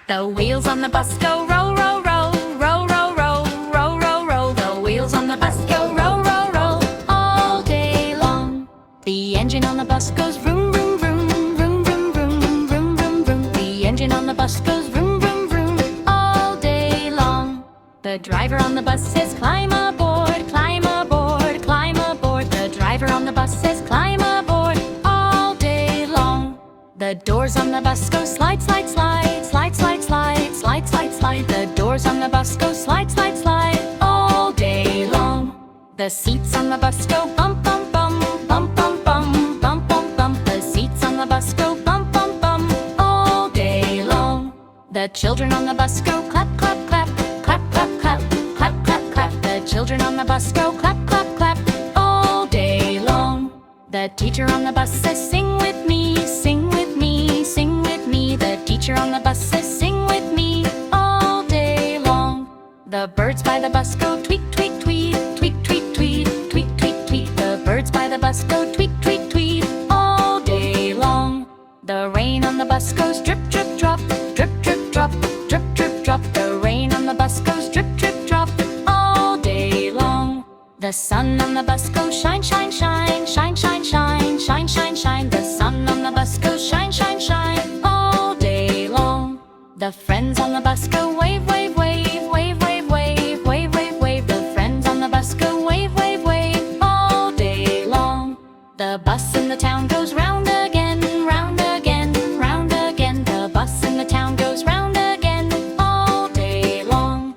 The wheels on the bus go row, row, row, row, row, row, row, row, row. The wheels on the bus go row, row, row, all day long. The engine on the bus goes vroom, vroom, vroom, vroom, vroom, vroom, vroom, vroom, vroom. The engine on the bus goes vroom, vroom, vroom, all day long. The driver on the bus says climb aboard, climb aboard, climb aboard. The driver on the bus says climb aboard, all day long. The doors on the bus go slide, slide, slide, slide, slide, slide, slide, slide, slide. The doors on the bus go slide, slide, slide, all day long. The seats on the bus go bump, bump, bump, bump, bump, bump, bump, bump, bump. The seats on the bus go bump, bump, bump, all day long. The children on the bus go clap, clap, clap, clap, clap, clap, clap, clap, clap. The children on the bus go clap, clap, clap, all day long. The teacher on the bus says sing with me, sing with me, sing with me. The teacher on the bus says sing with me, all day long. The birds by the bus go tweet, tweet, tweet, tweet, tweet, tweet, tweet, tweet, tweet. The birds by the bus go tweet, tweet, tweet, all day long. The rain on the bus goes drip, drip, drop, drip, drip, drop, drip, drip, drop. The rain on the bus goes drip, drip, drop, all day long. The sun on the bus goes shine, shine, shine, shine, shine, shine, shine, shine, shine. The sun on the bus goes shine, shine, shine, all day long. The friends on the bus go wave, wave, wave, wave, wave, wave, wave, wave, wave. The friends on the bus go wave, wave, wave, all day long. The bus in the town goes round again, round again, round again. The bus in the town goes round again, all day long.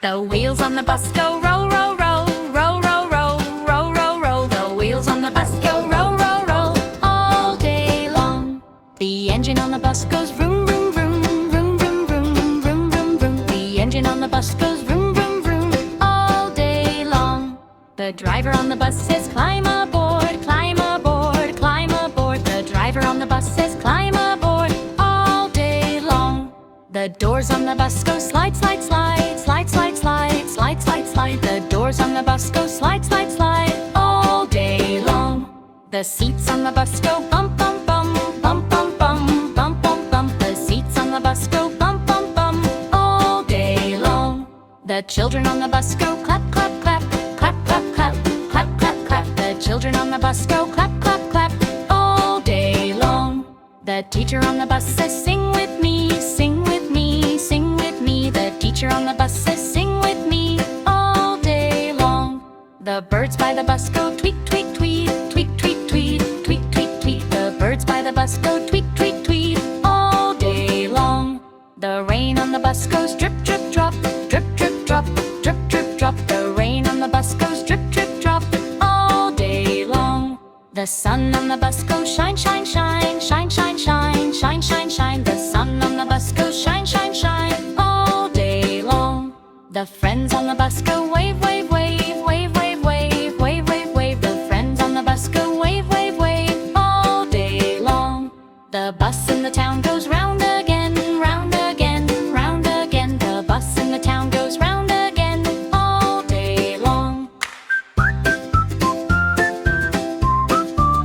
The wheels on the bus go row, row, row, row, row, row, row, row, row. The wheels on the bus go row, row, row, all day long. The engine on the bus goes vroom, vroom, vroom, vroom, vroom, vroom, vroom, vroom, vroom. The engine on the bus goes vroom, vroom, vroom, all day long. The driver on the bus says climb aboard, climb aboard, climb aboard. The driver on the bus says climb aboard, all day long. The doors on the bus go slide, slide, slide, slide, slide, slide, slide, slide, slide. The doors on the bus go slide, slide, slide, all day long. The seats on the bus go bump, bump, bump, bump, bump, bump, bump, bump, bump. The seats on the bus go bump, bump, bump, all day long. The children on the bus go clap, clap, clap, clap, clap, clap, clap, clap, clap. The children on the bus go clap, clap, clap, all day long. The teacher on the bus says sing with me, sing with me, sing with me. The teacher on the bus says sing with me, all day long. The birds by the bus go tweet, tweet, tweet, tweet, tweet, tweet, tweet, tweet, tweet. The birds by the bus go tweet, tweet, tweet, all day long. The rain on the bus goes drip, drip, drop, drip, drip, drop, drip, drip, drop. The rain on the bus goes drip, drip, drop, all day long. The sun on the bus goes shine, shine, shine, shine, shine, shine, shine, shine, shine. The sun on the bus goes shine, shine, shine, all day long. The friends on the bus go wave, wave, wave, wave, wave, wave, wave, wave, wave. The friends on the bus go wave, wave, wave, all day long. The bus in the town goes round